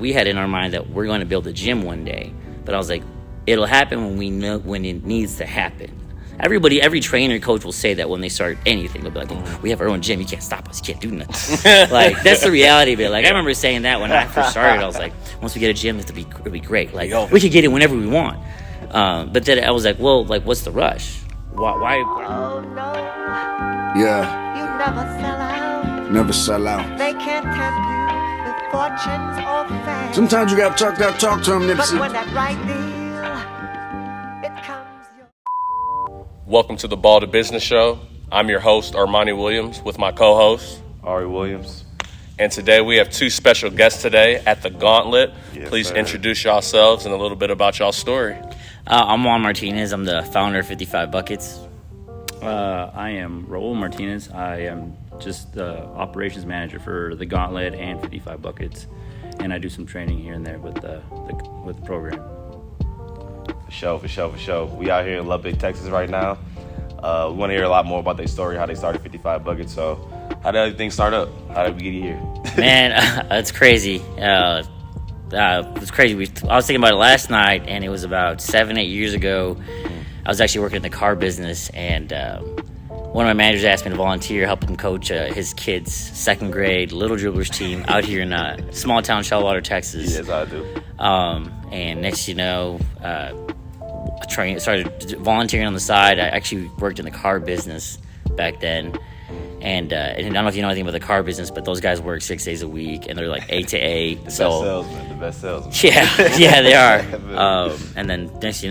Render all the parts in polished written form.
We had in our mind that we're going to build a gym one day, but I was like, it'll happen when we know when it needs to happen. Every trainer, coach will say that when they start anything. They'll be like, we have our own gym. You can't stop us. You can't do nothing. Like, that's the reality of it. Like, I remember saying that when I first started. I was like, once we get a gym, it'll be great. Like, we could get it whenever we want. But then I was like, well, like, what's the rush? Why? Oh, no. Yeah. You never sell out. Never sell out. They can't tempt you with fortunes or fame. Sometimes you gotta talk to him, But Nipsey. when that right deal, it comes your... Welcome to the Ball2Business show. I'm your host, Armani Williams, with my co-host, Arie Williams. and today we have two special guests today at the Gauntlet. Yes, Please sir. introduce yourselves and a little bit about y'all's story. I'm Juan Martinez. I'm the founder of 55 Buckets. I am Raul Martinez. I am just the operations manager for the Gauntlet and 55 Buckets, and I do some training here and there with the program. For sure. We out here in Lubbock, Texas right now. We want to hear a lot more about their story, how they started 55 Buckets. So how did everything start up? How did we get here? Man, it's crazy. It's crazy. I was thinking about it last night, and it was about 7-8 years ago. I was actually working in the car business, and one of my managers asked me to volunteer, help him coach his kids' second grade little dribblers team out here in small town Shellwater, Texas. Yes, I do. And next, started volunteering on the side. I actually worked in the car business back then. And I don't know if you know anything about the car business, but those guys work 6 days a week, and they're like 8 to 8. The best salesman. Yeah, they are. And then next,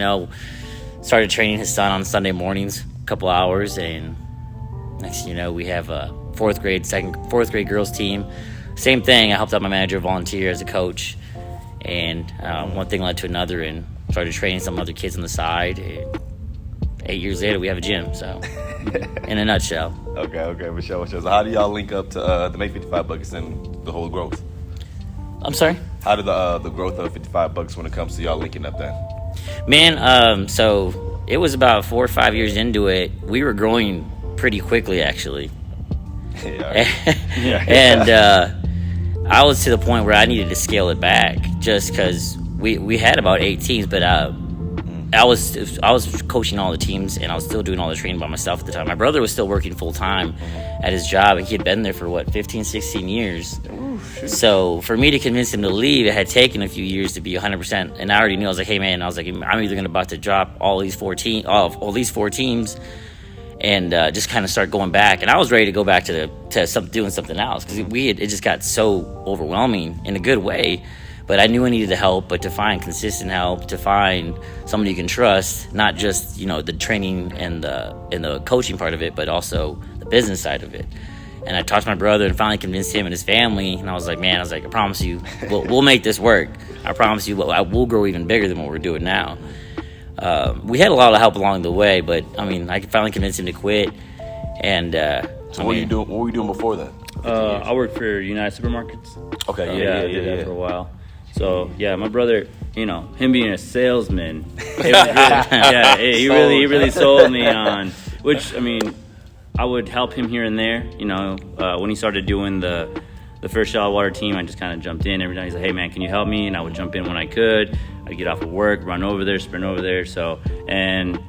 started training his son on Sunday mornings, a couple hours, and next, we have a fourth grade girls team. Same thing. I helped out my manager volunteer as a coach, and one thing led to another, and started training some other kids on the side. And 8 years later, we have a gym. So, in a nutshell. Okay, for sure. So how do y'all link up to make 55 Buckets and the whole growth? I'm sorry? How did the growth of 55 Buckets when it comes to y'all linking up then? Man, so it was about 4 or 5 years into it. We were growing pretty quickly, actually. And I was to the point where I needed to scale it back just because we had about 8 teams, but I was coaching all the teams, and I was still doing all the training by myself at the time. My brother was still working full-time at his job, and he had been there for, 15, 16 years. Ooh, So for me to convince him to leave, it had taken a few years to be 100%. And I already knew. I was like, hey, man, I'm either about to drop all these four teams, and just kind of start going back. And I was ready to go back to doing something else because it just got so overwhelming in a good way. But I knew I needed the help, but to find consistent help, to find somebody you can trust, not just, the training and the coaching part of it, but also the business side of it. And I talked to my brother and finally convinced him and his family. And I was like, I promise you, we'll make this work. I promise you, we'll grow even bigger than what we're doing now. We had a lot of help along the way, but I finally convinced him to quit. And so what were you doing before that? I worked for United Supermarkets. Okay, I did that for a while. So yeah, my brother, him being a salesman, he really sold me on. Which I would help him here and there. When he started doing the first Shellwater team, I just kind of jumped in every time. He's like, "Hey man, can you help me?" And I would jump in when I could. I'd get off of work, run over there, sprint over there. So and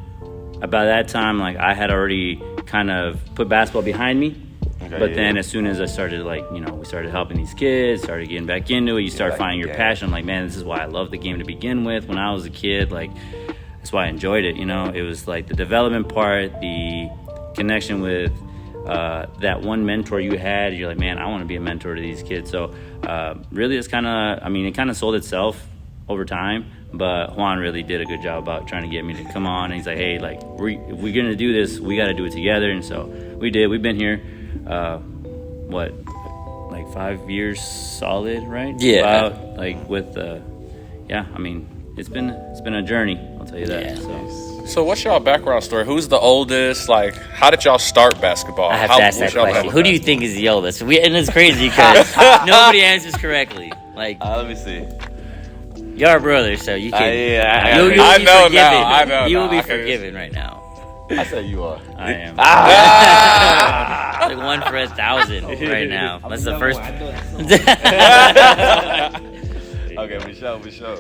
about that time, I had already kind of put basketball behind me. But then as soon as I started, we started helping these kids, started getting back into it, you start finding your passion. I'm like, man, this is why I love the game to begin with. When I was a kid, that's why I enjoyed it. It was the development part, the connection with that one mentor you had. You're like, man, I want to be a mentor to these kids. So really it's kind of, it kind of sold itself over time. But Juan really did a good job about trying to get me to come on. And he's like, hey, if we're going to do this, we got to do it together. And so we did. We've been here. 5 years solid, right? Yeah. It's been a journey, I'll tell you that. Yeah. So what's y'all background story? Who's the oldest? How did y'all start basketball? I have to ask that question. Who do you think is the oldest? And it's crazy because nobody answers correctly. Let me see. You're a brother, so you can. I know now. You will be forgiven right now. I said you are. I am. Like 1 for 1,000 right now. That's the first. Okay, for sure.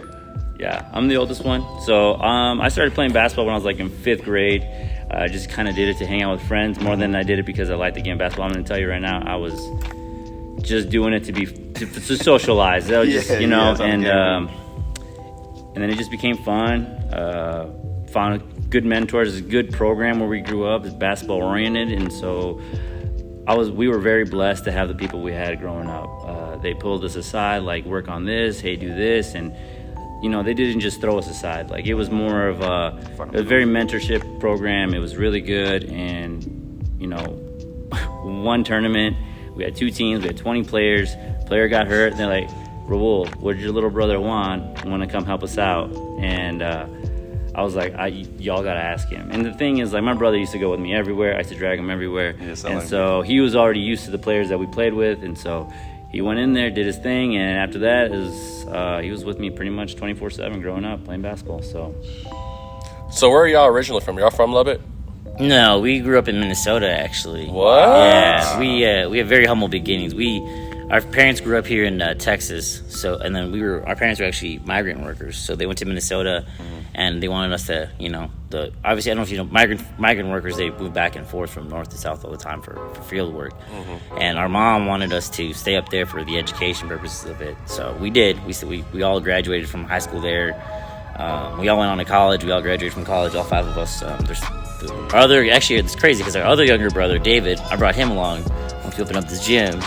Yeah, I'm the oldest one. So I started playing basketball when I was like in 5th grade. I just kind of did it to hang out with friends more than I did it because I liked the game of basketball. I'm going to tell you right now, I was just doing it to socialize. That was just, and then it just became fun. Found good mentors, a good program where we grew up. It's basketball oriented, and so we were very blessed to have the people we had growing up. They pulled us aside, like, work on this, hey, do this, and they didn't just throw us aside. Like, it was more of a very mentorship program. It was really good, and one tournament, we had 2 teams, we had 20 players. Player got hurt, and they're like, Raul, where'd your little brother Juan want to come help us out? And I was like, y'all got to ask him. And the thing is, like, my brother used to go with me everywhere. I used to drag him everywhere. And so he was already used to the players that we played with. And so he went in there, did his thing. And after that, he was with me pretty much 24/7 growing up, playing basketball. So where are y'all originally from? Y'all from Lubbock? No, we grew up in Minnesota, actually. What? Yeah, we have very humble beginnings. Our parents grew up here in Texas, and then our parents were actually migrant workers, so they went to Minnesota, and they wanted us to, obviously, I don't know if you know, migrant workers, they move back and forth from north to south all the time for field work, and our mom wanted us to stay up there for the education purposes of it, so we did. We all graduated from high school there. We all went on to college. We all graduated from college, all 5 of us. Actually, it's crazy because our other younger brother, David, I brought him along once we opened up this gym.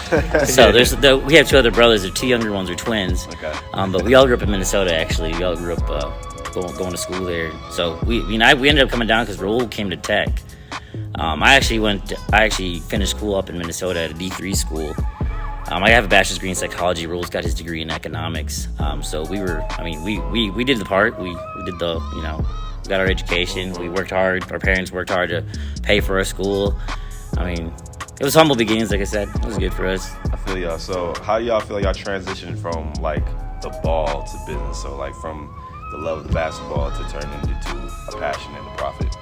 So we have 2 other brothers. The 2 younger ones are twins. Okay. But we all grew up in Minnesota, actually. We all grew up going to school there. So we ended up coming down because Raul came to Tech. I actually finished school up in Minnesota at a D3 school. I have a bachelor's degree in psychology. Raul's got his degree in economics. So we did the part. We did we got our education. We worked hard. Our parents worked hard to pay for our school. It was humble beginnings, like I said. It was good for us. I feel y'all. So how do y'all feel y'all transitioned from, like, the ball to business? So, like, from the love of the basketball to turn into a passion and a profit?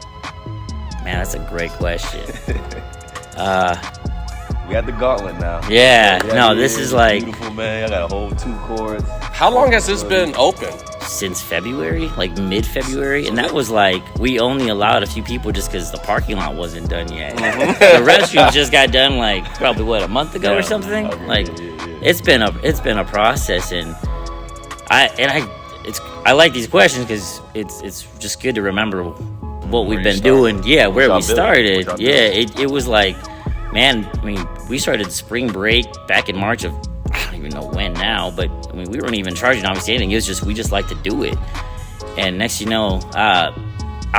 Man, that's a great question. We got the gauntlet now. Yeah, this is like... Beautiful, man. I got a whole 2 courts. How long has this been open? Since February, like mid-February. And that was like, we only allowed a few people just because the parking lot wasn't done yet. The restrooms just got done like probably, a month ago or something? It's been a process. And I like these questions because it's just good to remember what we've been doing. Yeah, where we started. Yeah, it was like, man, we started spring break back in March of, I don't even know when now, but we weren't even charging obviously anything. It was just, we just like to do it. And next I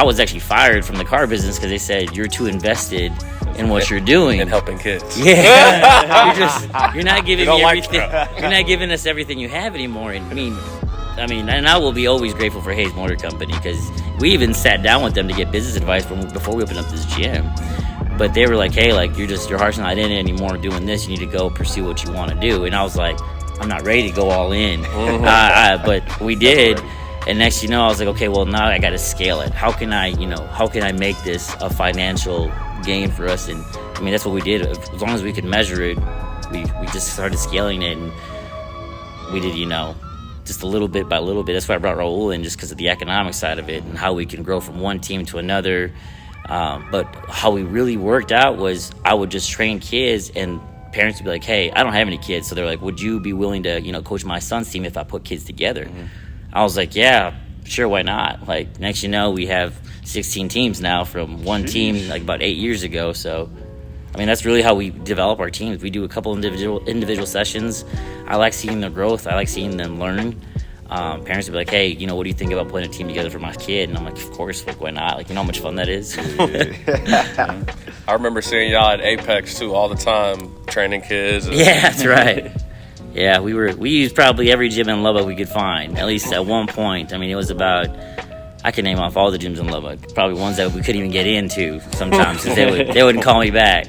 was actually fired from the car business because they said, you're too invested in what you're doing. And helping kids. Yeah. you're not giving me everything. You're not giving us everything you have anymore. And and I will be always grateful for Hayes Motor Company because we even sat down with them to get business advice before we opened up this gym. But they were like, hey, like, your heart's not in it anymore doing this. You need to go pursue what you want to do. And I was like, I'm not ready to go all in. But we did. And next I was like, okay, well, now I got to scale it. How can I make this a financial gain for us? And that's what we did. As long as we could measure it, we just started scaling it. And we did, just a little bit by little bit. That's why I brought Raul in, just because of the economic side of it and how we can grow from one team to another. But how we really worked out was I would just train kids and parents would be like, hey, I don't have any kids. So they're like, would you be willing to, coach my son's team if I put kids together? I was like, yeah, sure, why not? Like, next we have 16 teams now from one team like about 8 years ago. So, that's really how we develop our teams. We do a couple individual sessions. I like seeing their growth. I like seeing them learn. Parents would be like, hey, what do you think about putting a team together for my kid? And I'm like, of course, like, why not? Like, how much fun that is? I remember seeing y'all at Apex, too, all the time, training kids. Yeah, that's right. Yeah, we used probably every gym in Lubbock we could find, at least at one point. It was about, I can name off all the gyms in Lubbock, probably ones that we couldn't even get into sometimes because they wouldn't call me back.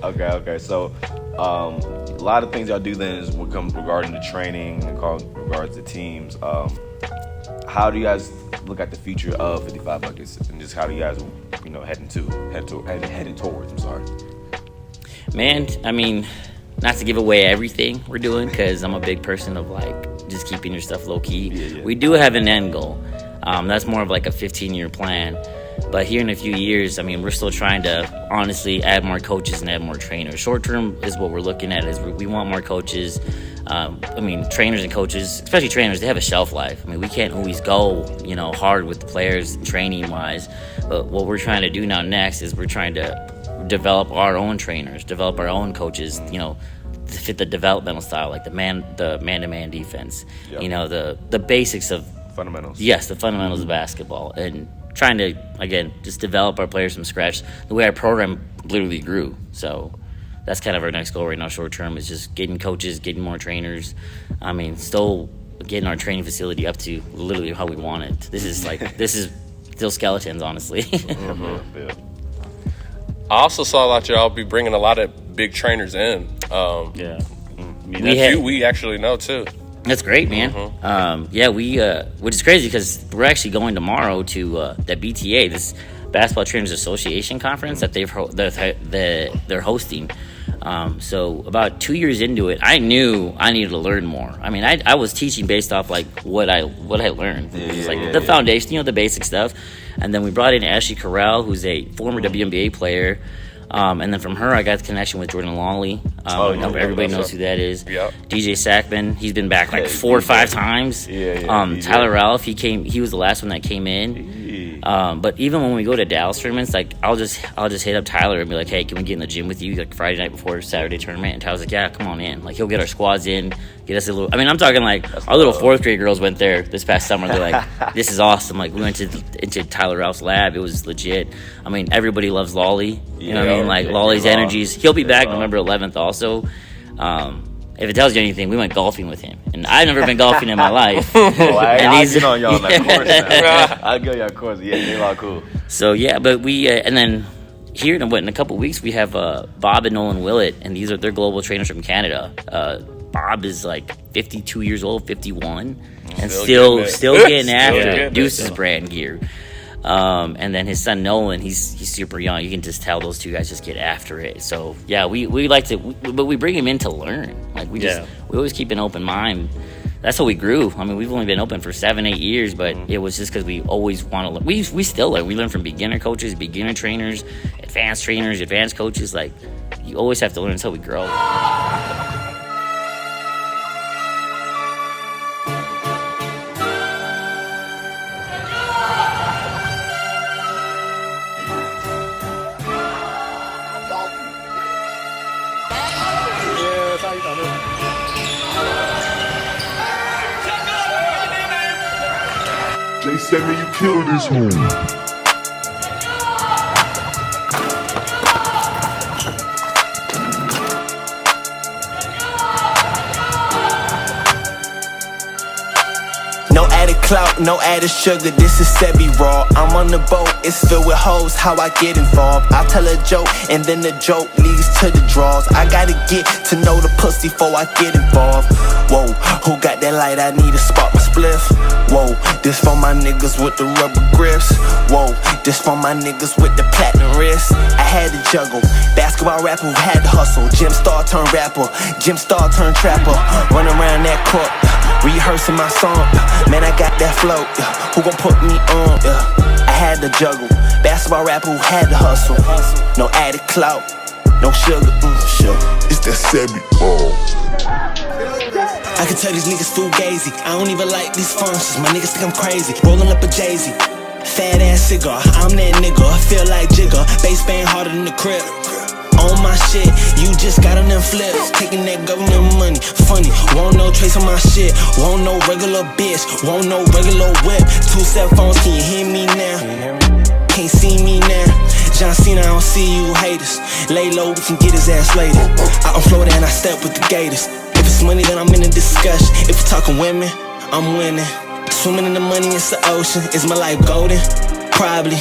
Okay. So, a lot of things y'all do then is what comes regarding the training and regards to teams. How do you guys look at the future of 55 Buckets and just how do you guys, heading towards? I'm sorry. Man, not to give away everything we're doing, because I'm a big person of like just keeping your stuff low key. Yeah. We do have an end goal. That's more of like a 15-year plan. But here in a few years, I mean, we're still trying to honestly add more coaches and add more trainers. Short term is what we're looking at. Is we want more coaches. I mean, trainers and coaches, especially trainers, they have a shelf life. I mean, we can't always go, hard with the players training wise. But what we're trying to do now next is we're trying to develop our own trainers, develop our own coaches, to fit the developmental style, like the man-to-man defense. Yep. The basics of Fundamentals. Yes, the fundamentals of basketball, and trying to again just develop our players from scratch. The way our program literally grew, so that's kind of our next goal right now. Short term is just getting coaches, getting more trainers. I mean, still getting our training facility up to literally how we want it. This is still skeletons, honestly. Yeah. I also saw that y'all be bringing a lot of big trainers in. Yeah. We actually know too. That's great, man. Which is crazy because we're actually going tomorrow to the BTA, this Basketball Trainers Association conference that they're hosting. So about 2 years into it, I knew I needed to learn more. I mean, I was teaching based off like what I learned. The foundation, the basic stuff. And then we brought in Ashley Corral, who's a former WNBA player. And then from her, I got the connection with Jordan Lawley. Everybody knows who that is. Yep. DJ Sackman, he's been back like 4 or 5 times. Tyler Ralph, he was the last one that came in. But even when we go to Dallas tournaments, like I'll just hit up Tyler and be like, hey, can we get in the gym with you like Friday night before Saturday tournament? And Tyler's like, yeah, come on in. Like he'll get our squads in, get us a little. I mean, I'm talking like our little 4th grade girls went there this past summer. They're like, this is awesome. Like we went into Tyler Ralph's lab. It was legit. I mean, everybody loves Lolly. You know what I mean? Like Lolly's energies. He'll be back November 11th also. If it tells you anything, we went golfing with him, and I've never been golfing in my life. I'll get on y'all on that course now. I'll go y'all course. Yeah, they all cool. So yeah, but we and then here in a couple of weeks we have Bob and Nolan Willett, and they're global trainers from Canada. Bob is like 52 years old, 51, and still getting after it. Deuce's brand gear. And then his son Nolan, he's super young. You can just tell those two guys just get after it. So yeah, we like to, but we bring him in to learn. Like we always keep an open mind. That's how we grew. I mean, we've only been open for 7-8 years, but it was just because we always want to learn. We still learn. We learn from beginner coaches, beginner trainers, advanced coaches. Like you always have to learn until we grow. They said me you killed this one. No added clout, no added sugar, this is Sebi raw. I'm on the boat, it's filled with hoes, how I get involved. I tell a joke, and then the joke leads to the draws. I gotta get to know the pussy before I get involved. Whoa, who got that light? I need to spot my spliff. Whoa, this for my niggas with the rubber grips. Whoa, this for my niggas with the platinum wrist. I had to juggle, basketball rapper who had to hustle. Gym star turned rapper, gym star turned trapper. Run around that court, rehearsing my song. Man, I got that flow, who gon' put me on? I had to juggle, basketball rapper who had to hustle. No added clout, no sugar, It's that Sebi ball. I can tell these niggas fugazi. I don't even like these functions. My niggas think I'm crazy. Rolling up a Jay-Z. Fat ass cigar. I'm that nigga. I feel like Jigger. Bass band harder than the crib. On my shit, you just got on them flips. Taking that government money. Funny, won't no trace on my shit. Won't no regular bitch. Won't no regular whip. 2 cell phones, can you hear me now? Can't see me now. John Cena, I don't see you haters. Lay low, we can get his ass later. Out on Florida and I step with the Gators. If it's money, then I'm in a discussion. If we're talking women, I'm winning. Swimming in the money, it's the ocean. Is my life golden? Probably.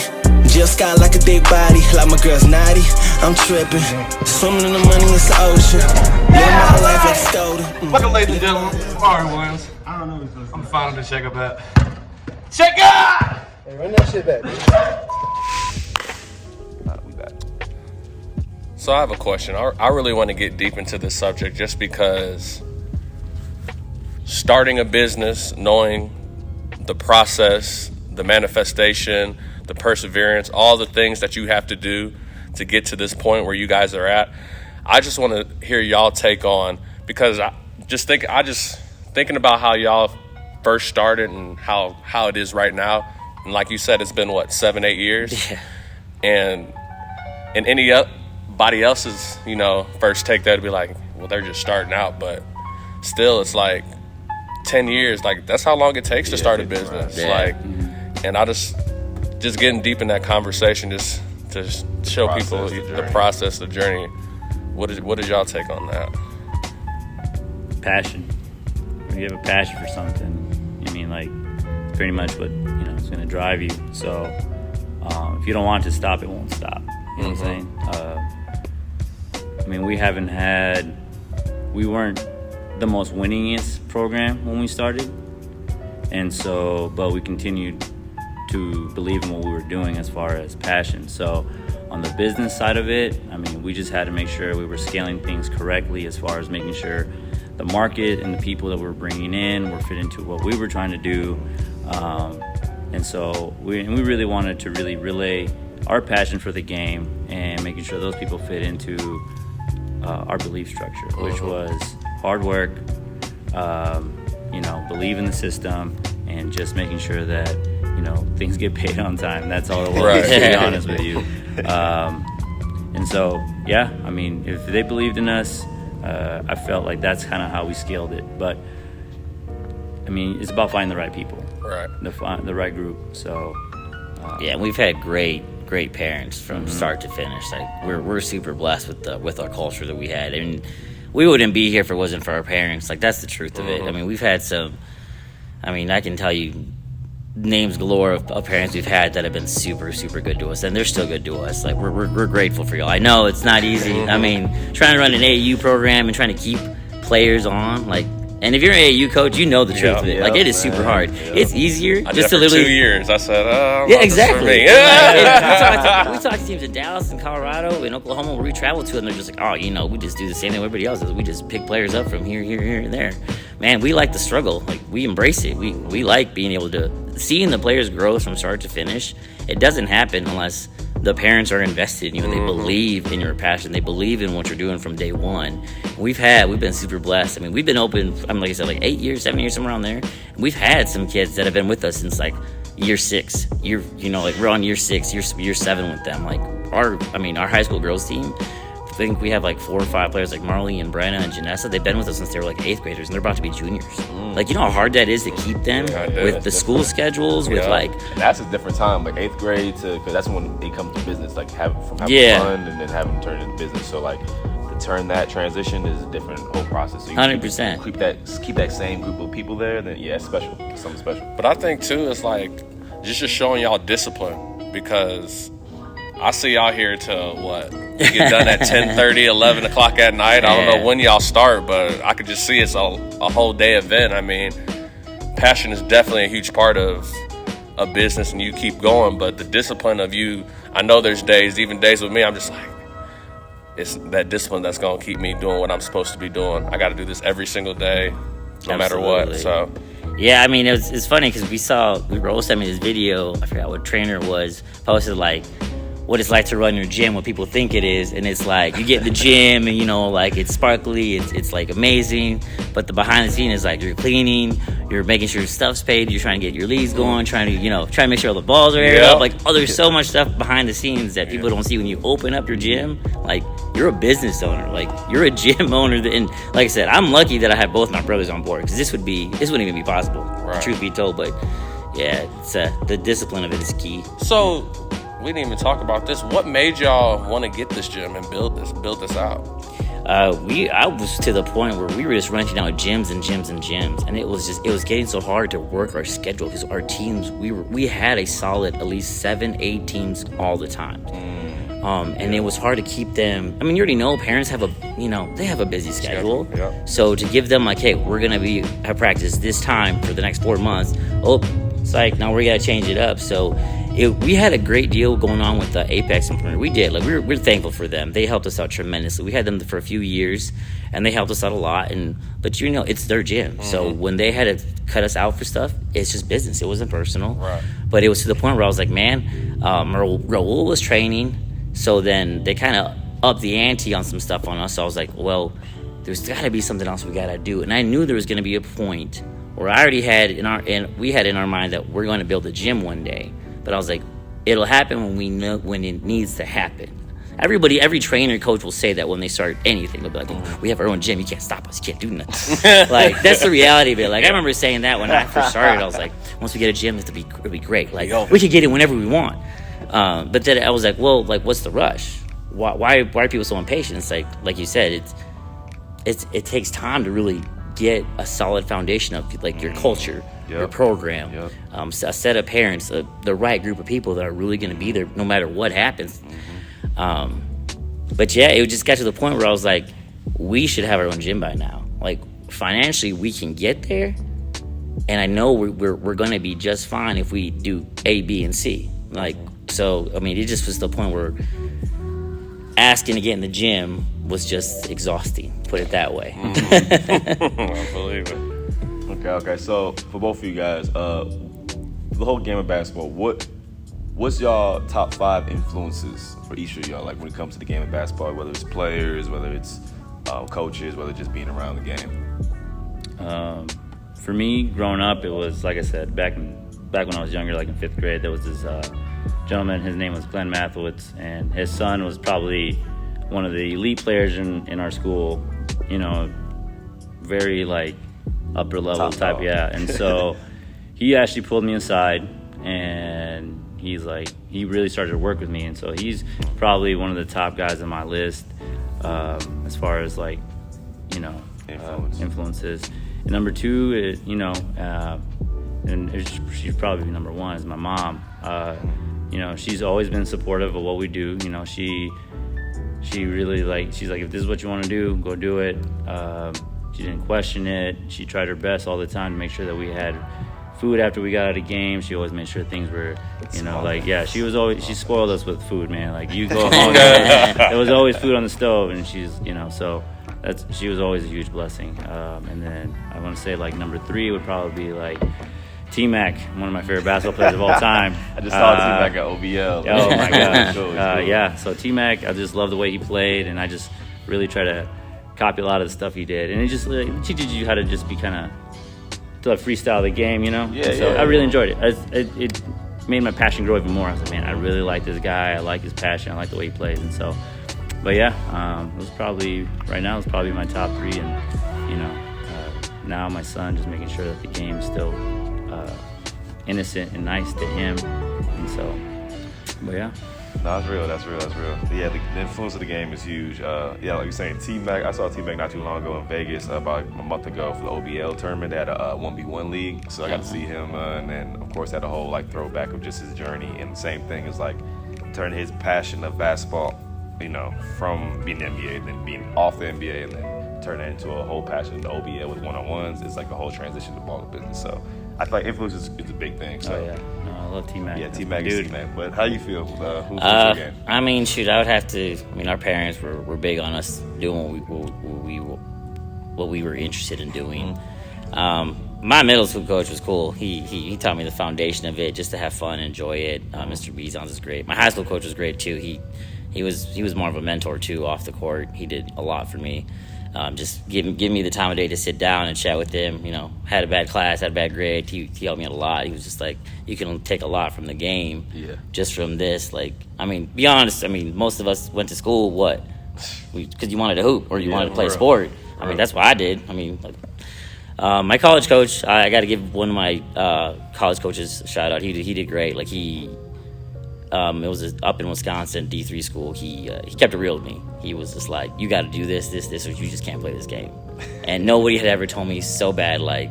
Just got like a big body, like my girl's naughty. I'm tripping. Swimming in the money, it's the ocean. Living my life like it's golden. Welcome, ladies and gentlemen. Arie Williams. I don't know what this is. I'm finally to check up at. Check out! Hey, run that shit back, bitch. We back. So I have a question. I really want to get deep into this subject just because starting a business, knowing the process, the manifestation, the perseverance, all the things that you have to do to get to this point where you guys are at. I just want to hear y'all take on, because thinking about how y'all first started and how it is right now. And like you said, it's been 7-8 years. Yeah. And anybody else's, first take that would be like, well, they're just starting out, but still it's like 10 years, like that's how long it takes to start a business. Yeah. Like, and I just getting deep in that conversation, just to show people the process, the journey. What did y'all take on that? Passion. When you have a passion for something, it's pretty much what it's going to drive you. So if you don't want it to stop, it won't stop. You know what I'm saying? We weren't the most winningest program when we started, and so, but we continued to believe in what we were doing as far as passion. So on the business side of it, we just had to make sure we were scaling things correctly as far as making sure the market and the people that we're bringing in were fit into what we were trying to do. And so we really wanted to really relay our passion for the game and making sure those people fit into our belief structure, which was hard work, believe in the system, and just making sure that things get paid on time. That's all it was, right. to be honest with you. And so, if they believed in us, I felt like that's kind of how we scaled it. But it's about finding the right people, right? The right group. So yeah, we've had great parents from start to finish. Like we're super blessed with our culture that we had, and we wouldn't be here if it wasn't for our parents. Like that's the truth of it. We've had some. I can tell you names galore of parents we've had that have been super, super good to us, and they're still good to us. Like we're grateful for y'all. I know it's not easy. Trying to run an AAU program and trying to keep players on, and if you're an AAU coach, you know the truth of it. It is super hard. It's easier just to literally. 2 years. I said, yeah, exactly. Yeah. We talk to teams in Dallas and Colorado and Oklahoma where we travel to, and they're just like, we just do the same thing everybody else does. We just pick players up from here, and there. Man, we like the struggle. We embrace it. We like being able to seeing the players grow from start to finish. It doesn't happen unless the parents are invested in you and they believe in your passion. They believe in what you're doing from day one. We've been super blessed. We've been open, like I said, 8 years, 7 years, somewhere around there. We've had some kids that have been with us since year 6. We're on year 6, year 7 with them. Our high school girls team, I think we have 4 or 5 players like Marley and Brenna and Janessa. They've been with us since they were 8th graders, and they're about to be juniors. You know how hard that is to keep them with the school schedules, with And that's a different time, 8th grade because that's when they come to business, from having fun and then having turned into business. So to turn that transition is a different whole process. So you 100%. Keep that same group of people there, then it's special. It's something special. But I think too, it's just showing y'all discipline, because I see y'all here till you get done at 10:30, 11 o'clock at night. I don't know when y'all start, but I could just see it's a whole day event. Passion is definitely a huge part of a business, and you keep going. But the discipline of you, I know there's days, even days with me, I'm just it's that discipline that's gonna keep me doing what I'm supposed to be doing. I got to do this every single day, no matter what. So. Yeah, it's funny because Raul sent me this video. I forgot what trainer it was, posted what it's like to run your gym, what people think it is, and it's you get in the gym and it's sparkly, it's amazing, but the behind the scenes is you're cleaning, you're making sure your stuff's paid, you're trying to get your leads going, trying to make sure all the balls are aired up. There's so much stuff behind the scenes that people don't see when you open up your gym. You're a business owner, you're a gym owner, and like I said, I'm lucky that I have both my brothers on board, because this wouldn't even be possible, truth be told. But yeah, it's the discipline of it is key. So we didn't even talk about this. What made y'all want to get this gym and build this out? I was to the point where we were just renting out gyms, and it was getting so hard to work our schedule, because our teams, we had a solid at least 7-8 teams all the time. And it was hard to keep them. You already know parents have they have a busy schedule. Yeah. So to give them hey, we're gonna have practice this time for the next 4 months. It's now we gotta change it up. So we had a great deal going on with the Apex Implementer. We did. Like we're thankful for them. They helped us out tremendously. We had them for a few years, and they helped us out a lot. But it's their gym. So when they had to cut us out for stuff, it's just business. It wasn't personal. Right. But it was to the point where I was like, man, Raul was training. So then they kind of upped the ante on some stuff on us. So I was like, well, there's got to be something else we got to do. And I knew there was going to be a point where I already had we had in our mind that we're going to build a gym one day. But I was like, it'll happen when we know when it needs to happen. Every trainer, coach will say that when they start anything. They'll be like, oh, we have our own gym. You can't stop us. You can't do nothing. Like, that's the reality of it. Like, I remember saying that when I first started. I was like, once we get a gym, it'll be great. Like, we can get it whenever we want. But then I was like, well, like, what's the rush? Why are people so impatient? It's like you said, it takes time to really get a solid foundation of like your culture, your program, a set of parents, the right group of people that are really going to be there no matter what happens. But yeah, it just got to the point where I was like, we should have our own gym by now. Like financially, we can get there, and I know we're going to be just fine if we do A, B, and C. Like so, I mean, it just was the point where asking to get in the gym was just exhausting. Put it that way. I believe it. Okay. So for both of you guys, the whole game of basketball, what's y'all top 5 influences for each of y'all? Like when it comes to the game of basketball, whether it's players, whether it's coaches, whether it's just being around the game. For me, growing up, it was like I said back when I was younger, like in 5th grade, there was this gentleman. His name was Glenn Mathowitz, and his son was probably one of the elite players in our school. You know, very like upper level Top type, dog. yeah. And so he actually pulled me aside, and he's like, he really started to work with me, and so he's probably one of the top guys on my list as far as like, you know, influences. And number 2, she's probably number 1 is my mom. You know, she's always been supportive of what we do. You know, she really she's like, if this is what you want to do, go do it. She didn't question it. She tried her best all the time to make sure that we had food after we got out of games. She always made sure things were, she spoiled us with food, man. Like you go home, there was always food on the stove, and so she was always a huge blessing. And then I want to say like number 3 would probably be like T-Mac, one of my favorite basketball players of all time. I just saw T-Mac at OVL. Oh my gosh. Cool. Yeah, so T-Mac, I just love the way he played, and I just really try to copy a lot of the stuff he did. And it just teaches you how to just be kind of to freestyle the game, you know? I really enjoyed it. It made my passion grow even more. I was like, man, I really like this guy. I like his passion. I like the way he plays. And so, but yeah, it was probably my top 3. And, you know, now my son, just making sure that the game is still innocent and nice to him. And so, but yeah. No, that's real. Yeah, the influence of the game is huge. Like you're saying, T-Mac, I saw T-Mac not too long ago in Vegas, about a month ago for the OBL tournament. They had a 1v1 league, so I got to see him, and then, of course, had a whole, like, throwback of just his journey, and the same thing is, like, turning his passion of basketball, you know, from being in the NBA, and then being off the NBA, and then turn it into a whole passion of the OBL with one-on-ones. It's like a whole transition to Ball2Business, so I feel like influence is a big thing. So. Oh, yeah. No, I love T-Mac. Yeah, T-Mac is T-Mac. But how you feel? Who's your game? I mean, shoot, I would have to. I mean, our parents were big on us doing what we were interested in doing. My middle school coach was cool. He taught me the foundation of it, just to have fun and enjoy it. Mr. Bezons is great. My high school coach was great too. He was more of a mentor too off the court. He did a lot for me. Just give me the time of day to sit down and chat with him. You know, had a bad class, had a bad grade. He helped me out a lot. He was just like, you can take a lot from the game, just from this. Like, I mean, be honest. I mean, most of us went to school because you wanted to hoop or you wanted to play sport. I mean, that's what I did. I mean, like, my college coach, I got to give one of my college coaches a shout out. He did great. Like it was up in Wisconsin, D3 school. He kept it real with me. He was just like, you got to do this, or you just can't play this game. And nobody had ever told me so bad, like,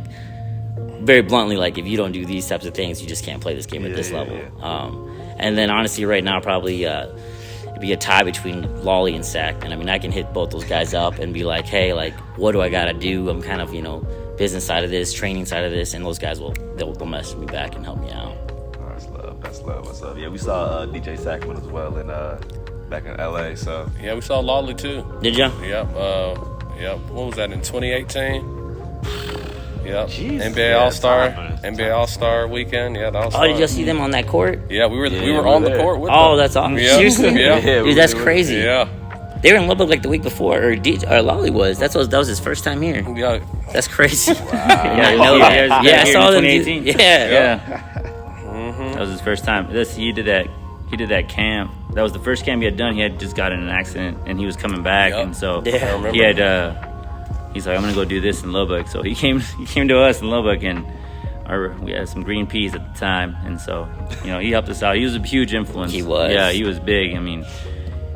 very bluntly, like, if you don't do these types of things, you just can't play this game at this level. And then, honestly, right now, probably it'd be a tie between Lolly and Sack. And, I mean, I can hit both those guys up and be like, hey, like, what do I got to do? I'm kind of, you know, business side of this, training side of this, and those guys they'll message me back and help me out. That's That's love. What's up? Yeah, we saw DJ Sackman as well in back in LA. So Yeah, we saw Lawley too. Did ya? Yep. Yep. What was that in 2018? Yep. Jeez, NBA yeah, All-Star. time. NBA All-Star weekend. Yeah, that was Oh, fun. did you see them on that court? Yeah, we were we're on the there. court with Oh, them. that's awesome. Yeah. Seriously? Yeah. Dude, that's crazy. Yeah. They were in Lubbock like the week before, or Lolly was. That was his first time here. Yeah. That's crazy. Yeah, I know that. yeah, I saw them. 2018. Yeah. That was his first time. He did that camp. That was the first camp he had done. He had just gotten in an accident, and he was coming back, Yep. and so Yeah. I remember. he had. He's like, I'm gonna go do this in Lubbock. So he came to us in Lubbock, and we had some green peas at the time, and so he helped us out. He was a huge influence. He was. Yeah, he was big. I mean,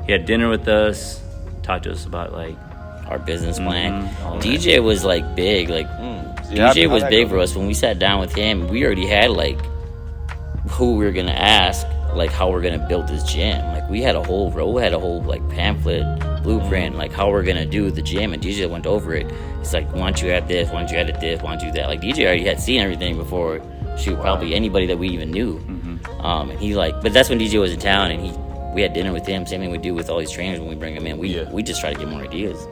he had dinner with us, talked to us about like Our business plan. all that. DJ was like big. Like Yeah, DJ was how'd that big go? for us when we sat down with him. We already had like who we were gonna ask, like how we're gonna build this gym. Like we had a whole like pamphlet blueprint, like how we're gonna do the gym. And DJ went over it. He's like, why don't you add this? Why don't you edit this? Why don't you do that? Like DJ already had seen everything before. Probably anybody that we even knew. And he but that's when DJ was in town, and we had dinner with him. Same thing we do with all these trainers when we bring them in. We just try to get more ideas.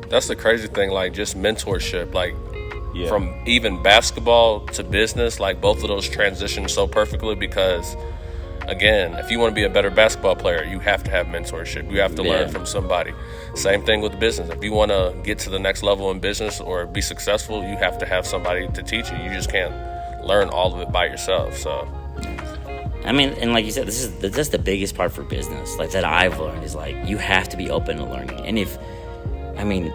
That's the crazy thing, like just mentorship, like Yeah. from even basketball to business, like both of those transition so perfectly because, again, if you want to be a better basketball player, you have to have mentorship. You have to learn from somebody. Same thing with business. If you want to get to the next level in business or be successful, you have to have somebody to teach you. You just can't learn all of it by yourself. So I mean, and like you said, that's the biggest part for business. Like that I've learned is like you have to be open to learning. And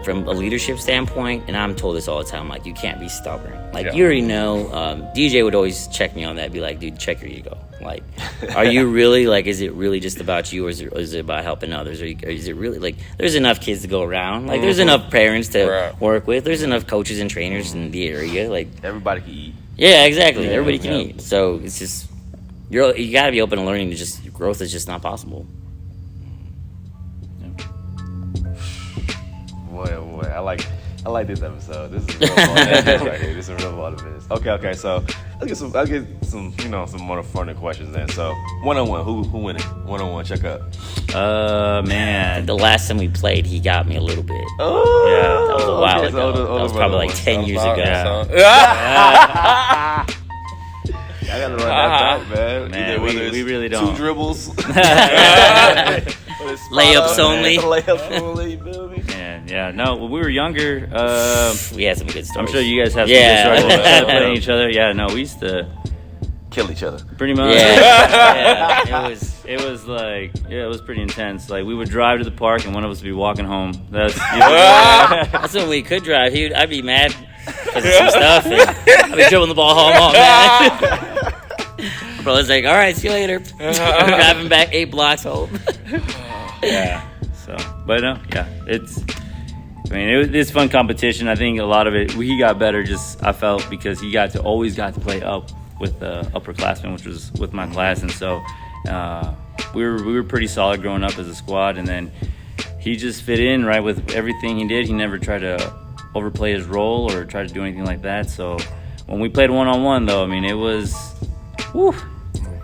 from a leadership standpoint, and I'm told this all the time, like you can't be stubborn. Like you already know. DJ would always check me on that, be like, dude, check your ego. Like, are you really is it really just about you, or is it about helping others, or is it really like there's enough kids to go around? Like there's enough parents to work with. There's enough coaches and trainers in the area. Like Everybody can eat. yeah, exactly. Everybody can eat. So it's just you got to be open to learning. Growth is just not possible. Boy, I like this episode. This is real fun right here. This is real fun business. Okay. So I'll get some some more fun questions then. So 1-on-1, who winning? 1-on-1, check up. Man. The last time we played, he got me a little bit. Oh, Yeah, That was a while okay, ago. so That was probably like 10 years ago. I gotta run that back, man. Man, Either whether we it's really don't. 2 dribbles. Layups only. Layups only, you feel me? Yeah. No, when we were younger, We had some good stories. I'm sure you guys have some Yeah. good stories about playing each other. Yeah, no, we used to Kill each other. pretty much. Yeah. It was pretty intense. Like we would drive to the park and one of us would be walking home. That's when we could drive. I'd be mad because of some stuff. And I'd be dribbling the ball home all mad. Brother's like, all right, see you later. Driving back 8 blocks home. Yeah. So, but no, yeah, it's fun competition. I think a lot of it, he got better. I felt because he always got to play up with the upperclassmen, which was with my class, and so we were pretty solid growing up as a squad. And then he just fit in right with everything he did. He never tried to overplay his role or try to do anything like that. So when we played 1-on-1, though, I mean, it was, whew.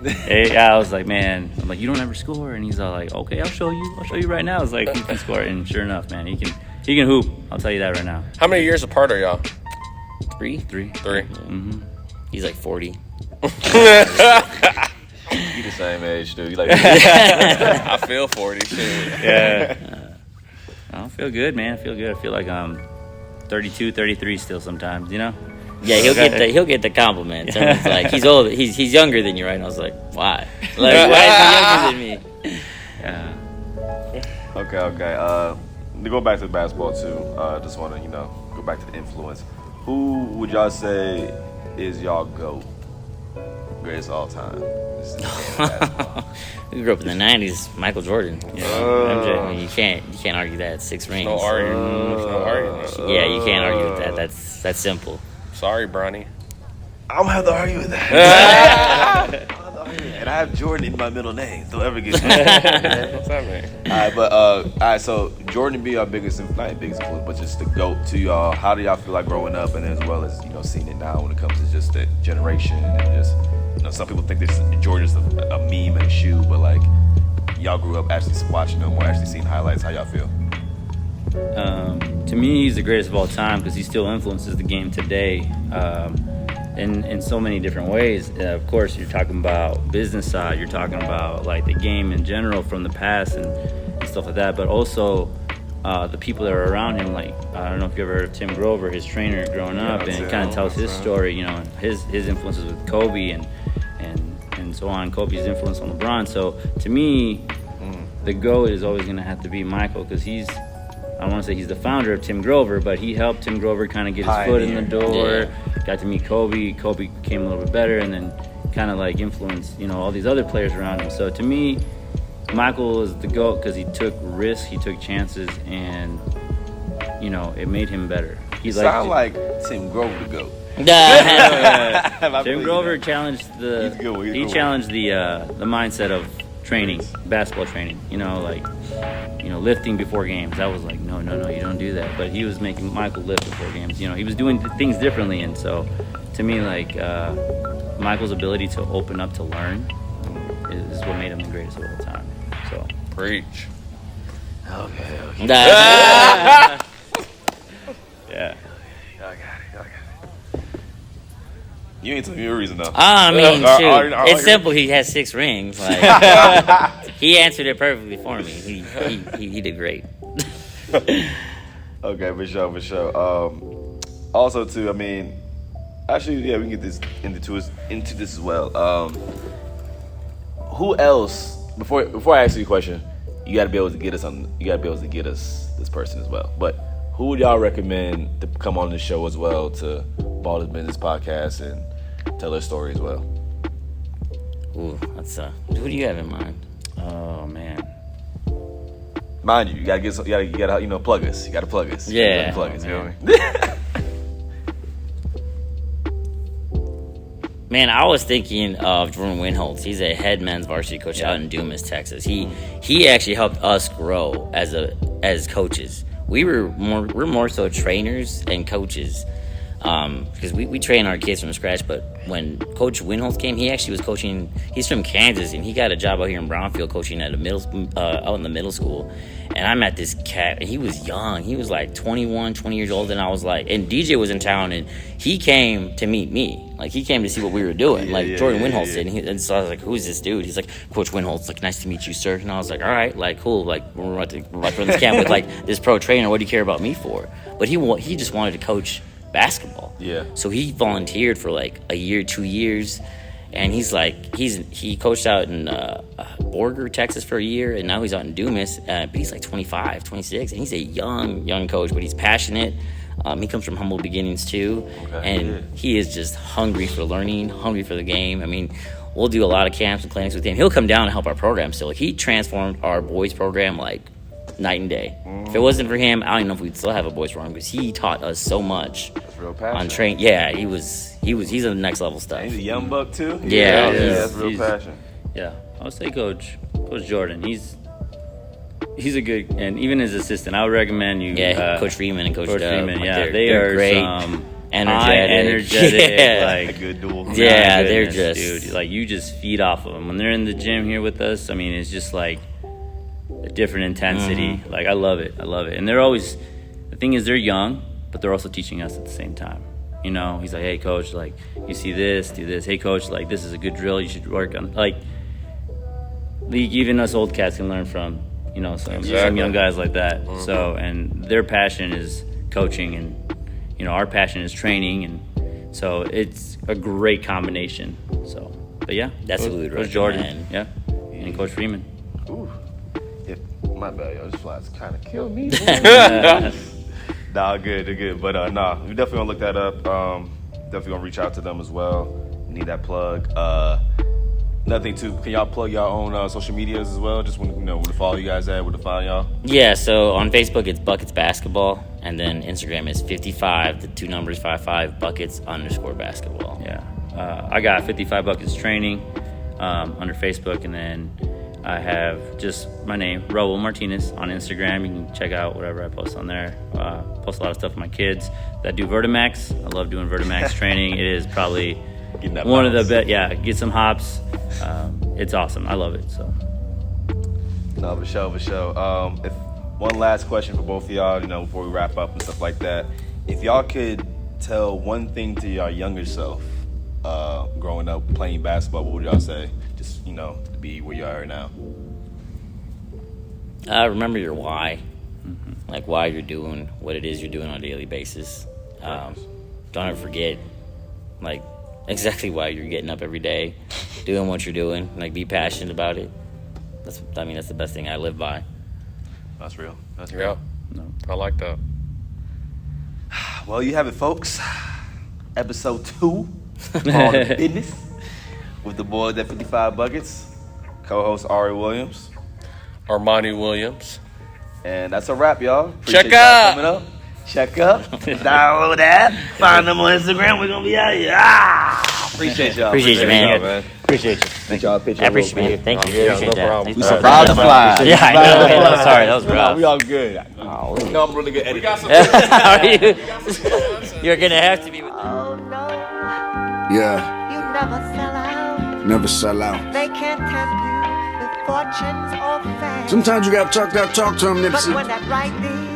I was like, man, I'm like, you don't ever score, and he's all like, okay, I'll show you right now. I was like, he can score, and sure enough, man, he can hoop. I'll tell you that right now. How many years apart are y'all? 3? 3. Mm-hmm. He's like 40. You the same age, dude. You like I feel 40. Shit. Yeah. I don't feel good, man. I feel good. I feel like I'm 32, 33 still sometimes, you know? Yeah, he'll get the compliment. Someone's like, he's old. He's younger than you, right? And I was like, why? Like, why is he younger than me? Yeah. Okay. To go back to basketball too. Just want to go back to the influence. Who would y'all say is y'all GOAT? Greatest all time. We grew up in the '90s. Michael Jordan. MJ. I mean, you can't argue that. 6 rings. No argument. Yeah, you can't argue with that. That's simple. Sorry, Bronny. I'm gonna have to argue with that. And I have Jordan in my middle name. Don't ever get me. What's that mean? All right. So Jordan be our biggest influence, but just the GOAT to y'all. How do y'all feel like growing up, and as well as seeing it now when it comes to just the generation and just some people think this Jordan's a meme and a shoe, but like y'all grew up actually watching them or actually seeing highlights. How y'all feel? To me, he's the greatest of all time because he still influences the game today in so many different ways. Of course, you're talking about business side, you're talking about like the game in general from the past and stuff like that, but also the people that are around him. Like, I don't know if you ever heard of Tim Grover, his trainer growing up, and it kind of tells his story, you know, his influences with Kobe and so on, Kobe's influence on LeBron. So to me, the GOAT is always going to have to be Michael because I don't want to say he's the founder of Tim Grover, but he helped Tim Grover kind of get his foot in the door, got to meet Kobe. Kobe became a little bit better and then kind of like influenced, you know, all these other players around him. So to me, Michael is the GOAT because he took risks, he took chances, and, you know, it made him better. He sound like Tim Grover the GOAT. Tim Grover challenged the mindset of training, basketball training. You know, like, you know, lifting before games. I was like, no, you don't do that. But he was making Michael lift before games. You know, he was doing things differently, and so to me, like, Michael's ability to open up to learn is what made him the greatest of all time. So preach. Okay. Yeah. You ain't telling me a reason though. I mean, shoot, it's simple. He has 6 rings. Like, he answered it perfectly for me. He did great. Okay, for sure. Also, too, I mean, actually, yeah, we can get this into this as well. Who else? Before I ask you a question, you got to be able to get us on. You got to be able to get us this person as well. But who would y'all recommend to come on the show as well to Ball2Business podcast and tell their story as well? Ooh, that's who do you have in mind? Oh man. Mind you, you gotta plug us. You gotta plug us. Yeah. Plug us. You know what I mean? Man, I was thinking of Jordan Winholtz. He's a head men's varsity coach out in Dumas, Texas. He actually helped us grow as coaches. We're more so trainers and coaches. Because we train our kids from scratch, but when Coach Winholtz came, he actually was coaching. He's from Kansas, and he got a job out here in Brownfield coaching at out in the middle school. And I met this cat, and he was young. He was like 21, 20 years old, and I was like, and DJ was in town, and he came to meet me. Like, he came to see what we were doing. Jordan Winholtz did, and so I was like, who's this dude? He's like, Coach Winholtz. Like, nice to meet you, sir. And I was like, all right, like, cool. Like, we're about to run this camp with like this pro trainer. What do you care about me for? But he just wanted to coach basketball. Yeah. So he volunteered for like a year, 2 years, and he coached out in Borger, Texas for a year, and now he's out in Dumas. But he's like 25, 26, and he's a young coach, but he's passionate. He comes from humble beginnings too, he is just hungry for learning, hungry for the game. I mean, we'll do a lot of camps and clinics with him. He'll come down and help our program still. He transformed our boys program like night and day. If it wasn't for him, I don't even know if we'd still have a boys program because he taught us so much. That's real passion. On train. Yeah, he's on the next level stuff. He's a young buck too. Yeah, that's real passion. Yeah, I would say Coach Jordan. He's a good, and even his assistant, I would recommend you. Yeah, Coach Freeman and Coach Freeman. Like yeah, they're are great. Energetic, yeah. like a good duel. Yeah, they're goodness, just dude. Like, you just feed off of them when they're in the gym here with us. I mean, it's just like a different intensity. Mm-hmm. Like, I love it, and they're always. The thing is, they're young, but they're also teaching us at the same time. You know, he's like, hey, coach, like, you see this, do this. Hey, coach, like, this is a good drill. You should work on. Like, even us old cats can learn from, you know, some young guys like that. Mm-hmm. So, and their passion is coaching, and, you know, our passion is training, and so it's a great combination. So, but yeah, that's who we'd Coach Jordan, and Coach Freeman. Ooh, my bad, yo. This fly's kind of killed me. Nah, good, they're good. But we definitely gonna look that up. Definitely gonna reach out to them as well. Need that plug. Another thing too, can y'all plug y'all own social medias as well? Just when where to follow you guys at, where to find y'all? Yeah, so on Facebook it's Buckets Basketball, and then Instagram is 55, the 2 numbers 55 Buckets_basketball. Yeah, I got 55 Buckets training under Facebook, and then I have just my name, Raul Martinez, on Instagram. You can check out whatever I post on there. Post a lot of stuff with my kids that do Vertimax. I love doing Vertimax training. It is probably that one of the bounce. best. Yeah, get some hops. It's awesome. I love it. So No, for sure. If one last question for both of y'all, before we wrap up and stuff like that. If y'all could tell one thing to your younger self, growing up playing basketball, what would y'all say? Just to be where you are now. Remember your why, like why you're doing what it is you're doing on a daily basis. Don't ever forget, like, exactly why you're getting up every day, doing what you're doing. Like, be passionate about it. That's the best thing I live by. That's real. Yeah, I like that. Well, you have it, folks. Episode 2 on business with the boys at 55 Buckets. Co-host Arie Williams. Armani Williams. And that's a wrap, y'all. Check Appreciate y'all up. coming up. Check up. Download that. Find them on Instagram. We're going to be out here. Appreciate y'all. Appreciate you, man. man. Appreciate you. Thank y'all. I appreciate you. Thank you. Yeah, Appreciate no that. problem. Thanks We for survived the fly. Yeah, I know. I'm sorry. That was rough. We all good. Oh, I'm really good at it. are you? You're gonna have to be with. Oh no, Yeah, you never sell out. never sell out. They can't tempt you with fortunes or fame. Sometimes you gotta talk that talk to him, But Nipsey. when that right deal